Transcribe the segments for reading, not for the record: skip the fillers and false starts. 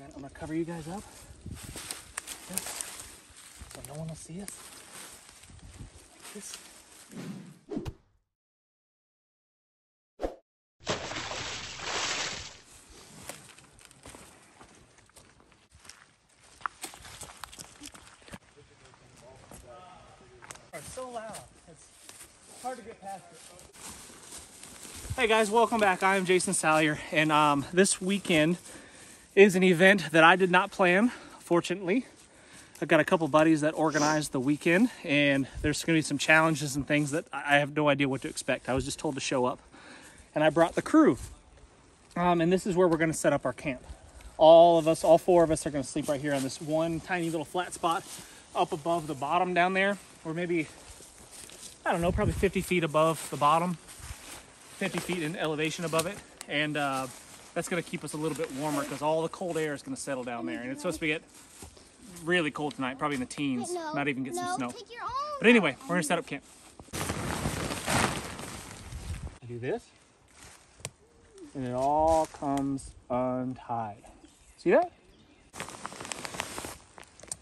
And I'm gonna cover you guys up. So no one will see us. Like this. It's so loud. It's hard to get past it. Hey guys, welcome back. I'm Jason Salyer, and this weekend is an event that I did not plan, fortunately. I've got a couple buddies that organized the weekend, and there's going to be some challenges and things that I have no idea what to expect. I was just told to show up, and I brought the crew. And this is where we're going to set up our camp. All four of us are going to sleep right here on this one tiny little flat spot up above the bottom down there, or maybe, I don't know, probably 50 feet above the bottom, 50 feet in elevation above it. And that's going to keep us a little bit warmer because all the cold air is going to settle down there. And it's supposed to get really cold tonight, probably in the teens, not even get some snow. But anyway, we're going to set up camp. I do this, and it all comes untied. See that?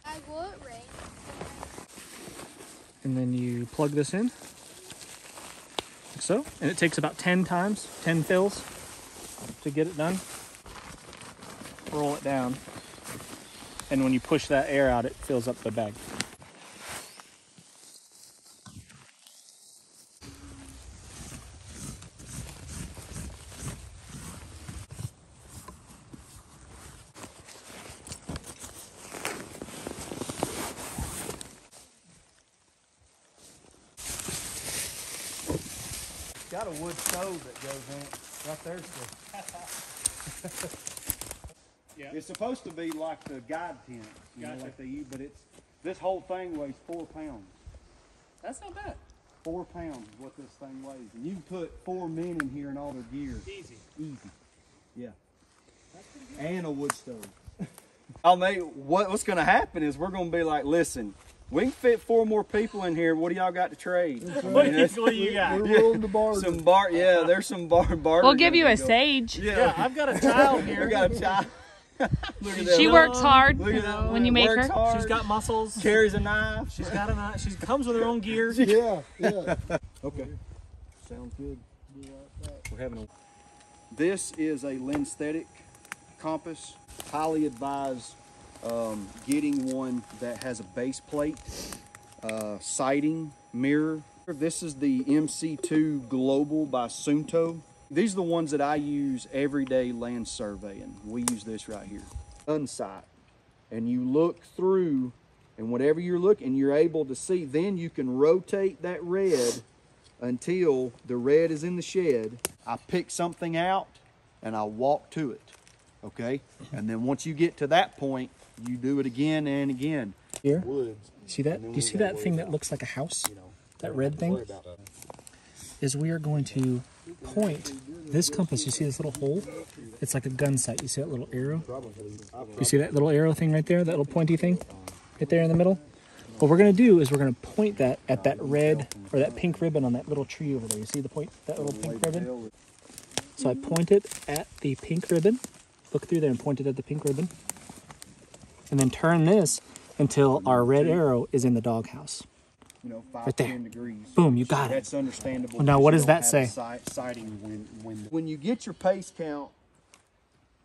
I would, Ray. And then you plug this in, like so. And it takes about 10 fills to get it done. Roll it down. And when you push that air out, it fills up the bag. Got a wood stove that goes in it. Right there's the... Yeah. It's supposed to be like the guide tent, you know, like they use, but this whole thing weighs 4 pounds. That's not bad. 4 pounds is what this thing weighs. And you can put 4 men in here and all their gear. Easy. Easy. Yeah. And a wood stove. Oh, mate, what's going to happen is we're going to be like, listen, we can fit 4 more people in here. What do y'all got to trade? What do you got? We're willing to bargain. There's some bargain. We'll give you a sage. Yeah, I've got a child here. We got a child. She works hard when you make her. She's got muscles. Carries a knife. She's got a knife. She comes with her own gear. Yeah. Okay. Sounds good. We're having a... This is a Linsthetic compass. Highly advise getting one that has a base plate, sighting, mirror. This is the MC2 Global by Sunto. These are the ones that I use everyday land surveying. We use this right here. Unsight. And you look through, and whatever you're looking, you're able to see. Then you can rotate that red until the red is in the shed. I pick something out, and I walk to it, okay? And then once you get to that point, you do it again and again. Here, see that? Do you see that thing that looks like a house? That red thing? Is we are going to point this compass. You see this little hole? It's like a gun sight. You see that little arrow? You see that little arrow thing right there? That little pointy thing right there in the middle? What we're going to do is we're going to point that at that red or that pink ribbon on that little tree over there. You see the point, that little pink ribbon? So I point it at the pink ribbon. Look through there and point it at the pink ribbon. And then turn this until our red arrow is in the doghouse. You know, 5 right there. 10 degrees. Boom, you got it. That's understandable. Well, now what does that say? Sighting when you get your pace count,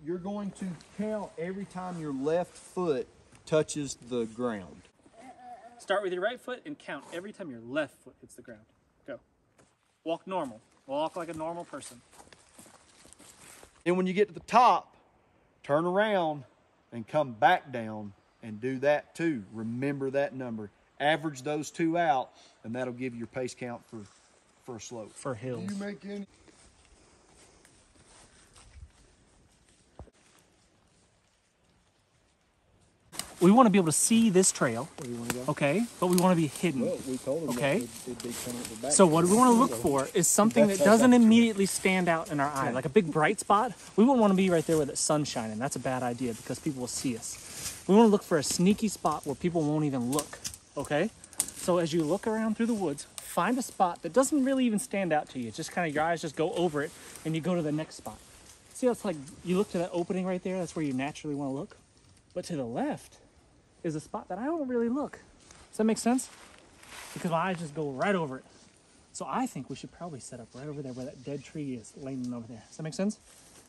you're going to count every time your left foot touches the ground. Start with your right foot and count every time your left foot hits the ground. Go. Walk normal. Walk like a normal person. And when you get to the top, turn around and come back down and do that too. Remember that number. Average those two out, and that'll give you your pace count for a slope. For hills. Do you make any? We want to be able to see this trail, okay, but we want to be hidden, Well, we told them okay? it'd be coming at the back. So what we want to look for is something that doesn't immediately stand out in our eye, like a big bright spot. We wouldn't want to be right there where the sun's shining. That's a bad idea because people will see us. We want to look for a sneaky spot where people won't even look, okay? So as you look around through the woods, find a spot that doesn't really even stand out to you. Just kind of your eyes just go over it and you go to the next spot. see how it's like you look to that opening right there? That's where you naturally want to look. But to the left is a spot that I don't really look. Does that make sense? Because my eyes just go right over it. So I think we should probably set up right over there where that dead tree is laying over there. Does that make sense?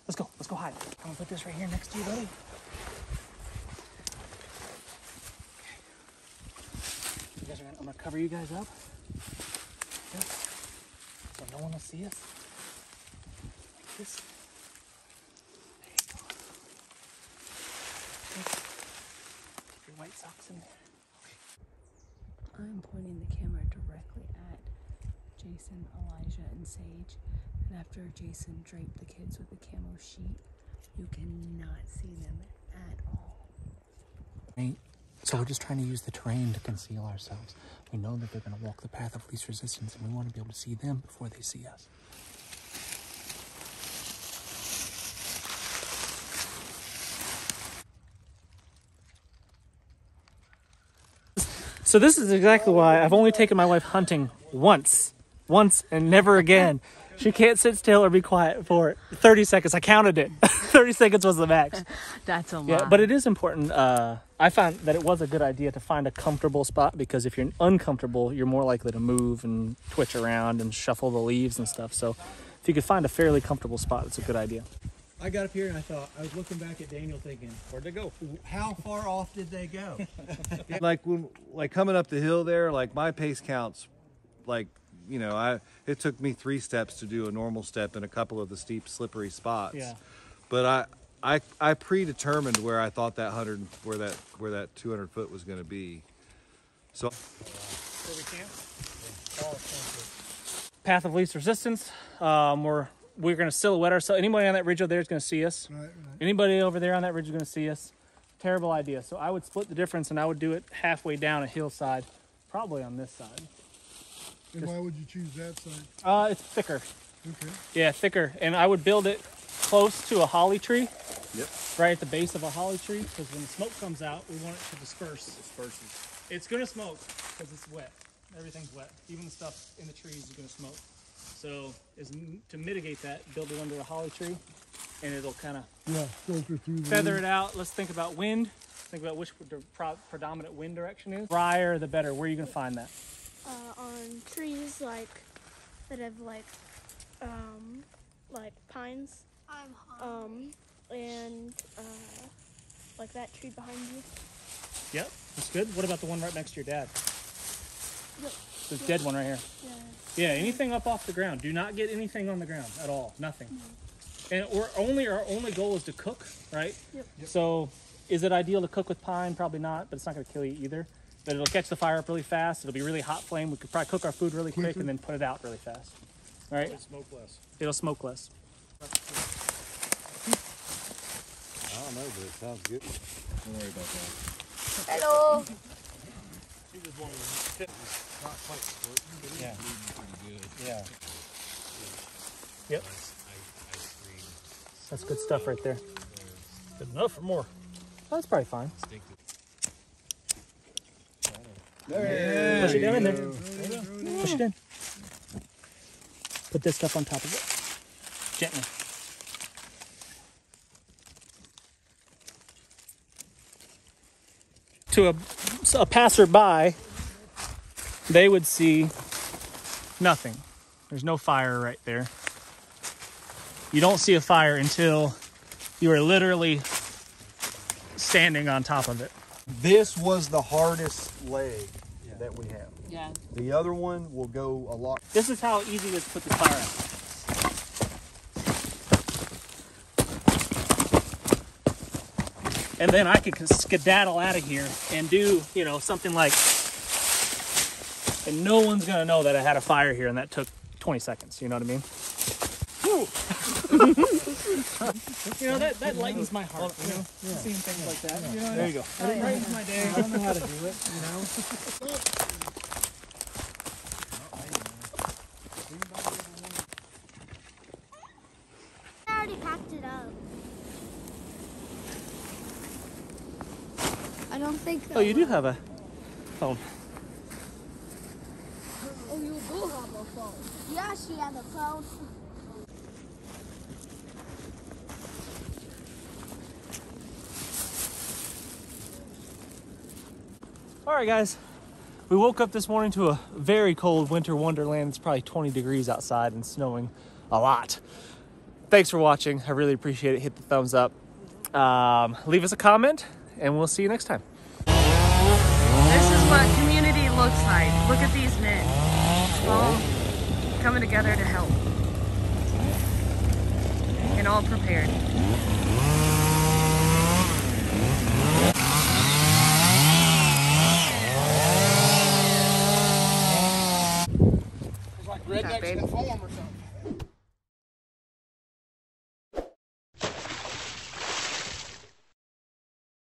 Let's go. Let's go hide. I'm gonna put this right here next to you, buddy. You guys are I'm gonna cover you guys up. Okay. So no one will see us. Like this. There you go. Okay. Keep your white socks in there. I'm pointing the camera directly at Jason, Elijah, and Sage. And after Jason draped the kids with the camo sheet, you cannot see them at all. Right. So we're just trying to use the terrain to conceal ourselves. We know that they're going to walk the path of least resistance, and we want to be able to see them before they see us. So this is exactly why I've only taken my wife hunting once and never again. She can't sit still or be quiet for 30 seconds. I counted it. 30 seconds was the max. That's a lot. Yeah, but it is important. I found that it was a good idea to find a comfortable spot, because if you're uncomfortable, you're more likely to move and twitch around and shuffle the leaves and stuff. So if you could find a fairly comfortable spot, it's a good idea. I got up here and I was looking back at Daniel thinking, where'd they go? How far off did they go? Like coming up the hill there, like my pace counts, like, you know, it took me 3 steps to do a normal step in a couple of the steep, slippery spots. Yeah. But I predetermined where I thought that where that 200 foot was going to be. So. Where we camp? Path of least resistance. We're going to silhouette ourselves. Anybody on that ridge over there is going to see us. Right. Anybody over there on that ridge is going to see us. Terrible idea. So I would split the difference, and I would do it halfway down a hillside, probably on this side. And why would you choose that side? It's thicker. Okay. Yeah, thicker. And I would build it close to a holly tree. Yep. Right at the base of a holly tree, because when the smoke comes out, we want it to disperse. Disperses. It's going to smoke because it's wet. Everything's wet. Even the stuff in the trees is going to smoke. So to mitigate that, build it under a holly tree, and it'll kind of filter through the feather it out. Let's think about wind. Think about which the predominant wind direction is. Drier, the better. Where are you going to find that? On trees that have pines. And like that tree behind you. Yep, that's good. What about the one right next to your dad? Yep. This dead one right here. Yeah. Yeah, anything up off the ground. Do not get anything on the ground at all. Nothing. And our only goal is to cook, right? Yep. So is it ideal to cook with pine? Probably not, but it's not going to kill you either. But it'll catch the fire up really fast. It'll be really hot flame. We could probably cook our food really quick and then put it out really fast. All right? It'll smoke less. It'll smoke less. I don't know, but it sounds good. Don't worry about that. Hello. She was one of them. Not quite squirting, but Yeah. pretty good. Yeah. Yep. That's good stuff right there. Good enough or more? Oh, that's probably fine. There. Push it down in there. Push it in. Put this stuff on top of it. Gently. To a passerby, they would see nothing. There's no fire right there. You don't see a fire until you are literally standing on top of it. This was the hardest leg that we have. Yeah. The other one will go a lot. This is how easy it is to put the fire out. And then I could skedaddle out of here and do, something like, and no one's going to know that I had a fire here and that took 20 seconds. You know what I mean? That lightens my heart, seeing things like that. You know, there you go. It brightens my day. I don't know how to do it, I already packed it up. I don't think. Oh, you do have a phone. Oh, you do have a phone. Yeah, she has a phone. All right, guys. We woke up this morning to a very cold winter wonderland. It's probably 20 degrees outside and snowing a lot. Thanks for watching. I really appreciate it. Hit the thumbs up. Leave us a comment, and we'll see you next time. This is what community looks like. Look at these men. All coming together to help. And all prepared. It's like rednecks in form or something.